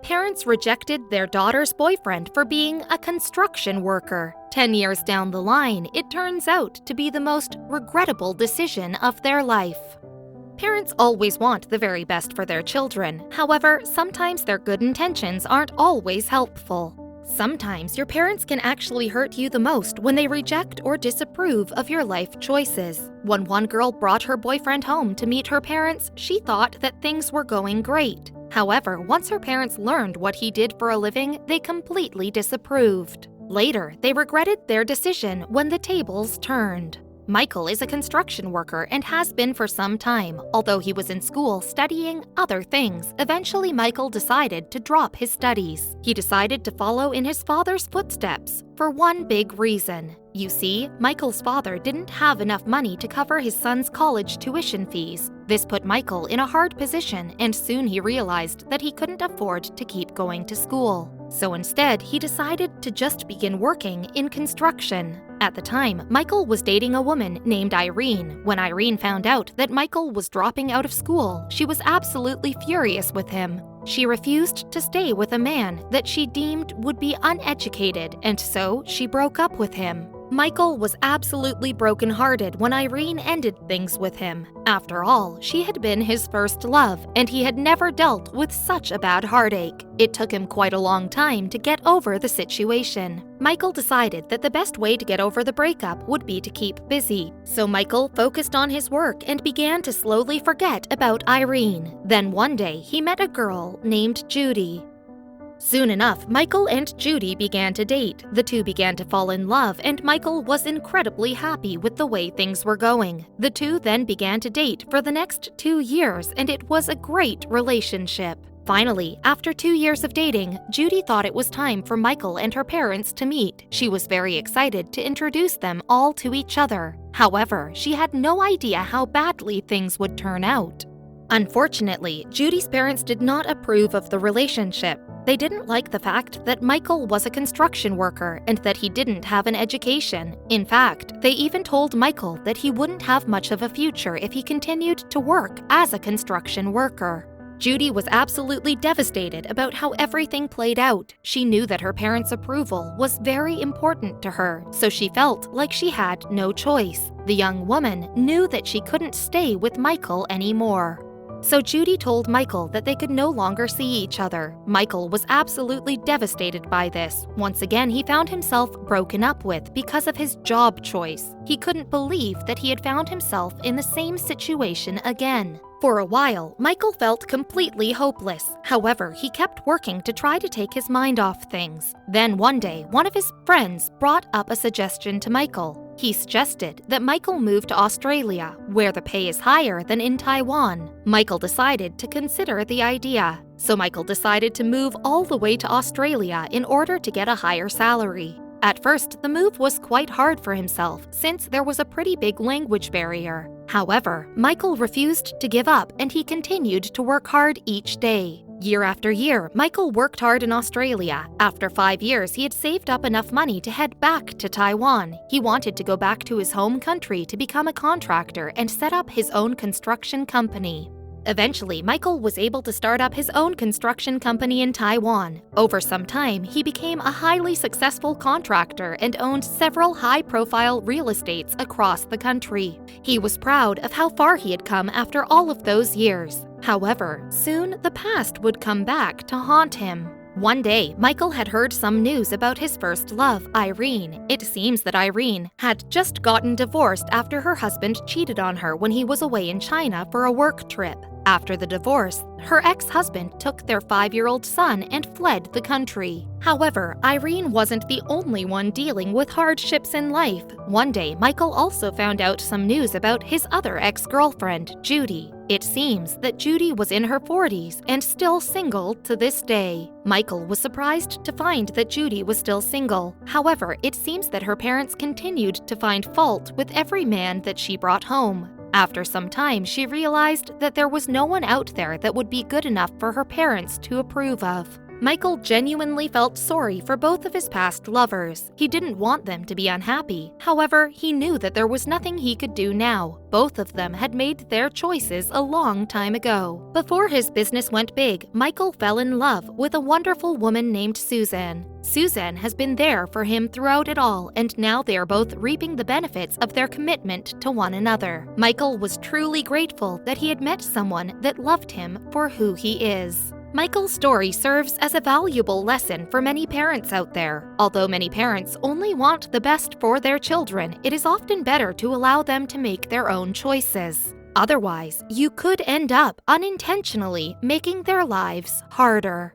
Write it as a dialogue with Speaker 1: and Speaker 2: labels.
Speaker 1: Parents rejected their daughter's boyfriend for being a construction worker. 10 years down the line, it turns out to be the most regrettable decision of their life. Parents always want the very best for their children. However, sometimes their good intentions aren't always helpful. Sometimes your parents can actually hurt you the most when they reject or disapprove of your life choices. When one girl brought her boyfriend home to meet her parents, she thought that things were going great. However, once her parents learned what he did for a living, they completely disapproved. Later, they regretted their decision when the tables turned. Michael is a construction worker and has been for some time. Although he was in school studying other things, eventually Michael decided to drop his studies. He decided to follow in his father's footsteps for one big reason. You see, Michael's father didn't have enough money to cover his son's college tuition fees. This put Michael in a hard position, and soon he realized that he couldn't afford to keep going to school. So instead, he decided to just begin working in construction. At the time, Michael was dating a woman named Irene. When Irene found out that Michael was dropping out of school, she was absolutely furious with him. She refused to stay with a man that she deemed would be uneducated, and so she broke up with him. Michael was absolutely brokenhearted when Irene ended things with him. After all, she had been his first love, and he had never dealt with such a bad heartache. It took him quite a long time to get over the situation. Michael decided that the best way to get over the breakup would be to keep busy. So Michael focused on his work and began to slowly forget about Irene. Then one day, he met a girl named Judy. Soon enough, Michael and Judy began to date. The two began to fall in love, and Michael was incredibly happy with the way things were going. The two then began to date for the next 2 years, and it was a great relationship. Finally, after 2 years of dating, Judy thought it was time for Michael and her parents to meet. She was very excited to introduce them all to each other. However, she had no idea how badly things would turn out. Unfortunately, Judy's parents did not approve of the relationship. They didn't like the fact that Michael was a construction worker and that he didn't have an education. In fact, they even told Michael that he wouldn't have much of a future if he continued to work as a construction worker. Judy was absolutely devastated about how everything played out. She knew that her parents' approval was very important to her, so she felt like she had no choice. The young woman knew that she couldn't stay with Michael anymore. So Judy told Michael that they could no longer see each other. Michael was absolutely devastated by this. Once again, he found himself broken up with because of his job choice. He couldn't believe that he had found himself in the same situation again. For a while, Michael felt completely hopeless. However, he kept working to try to take his mind off things. Then one day, one of his friends brought up a suggestion to Michael. He suggested that Michael move to Australia, where the pay is higher than in Taiwan. Michael decided to consider the idea. So Michael decided to move all the way to Australia in order to get a higher salary. At first, the move was quite hard for himself since there was a pretty big language barrier. However, Michael refused to give up and he continued to work hard each day. Year after year, Michael worked hard in Australia. After 5 years, he had saved up enough money to head back to Taiwan. He wanted to go back to his home country to become a contractor and set up his own construction company. Eventually, Michael was able to start up his own construction company in Taiwan. Over some time, he became a highly successful contractor and owned several high-profile real estates across the country. He was proud of how far he had come after all of those years. However, soon the past would come back to haunt him. One day, Michael had heard some news about his first love, Irene. It seems that Irene had just gotten divorced after her husband cheated on her when he was away in China for a work trip. After the divorce, her ex-husband took their 5-year-old son and fled the country. However, Irene wasn't the only one dealing with hardships in life. One day, Michael also found out some news about his other ex-girlfriend, Judy. It seems that Judy was in her 40s and still single to this day. Michael was surprised to find that Judy was still single. However, it seems that her parents continued to find fault with every man that she brought home. After some time, she realized that there was no one out there that would be good enough for her parents to approve of. Michael genuinely felt sorry for both of his past lovers. He didn't want them to be unhappy. However, he knew that there was nothing he could do now. Both of them had made their choices a long time ago. Before his business went big, Michael fell in love with a wonderful woman named Suzanne. Suzanne has been there for him throughout it all, and now they are both reaping the benefits of their commitment to one another. Michael was truly grateful that he had met someone that loved him for who he is. Michael's story serves as a valuable lesson for many parents out there. Although many parents only want the best for their children, it is often better to allow them to make their own choices. Otherwise, you could end up unintentionally making their lives harder.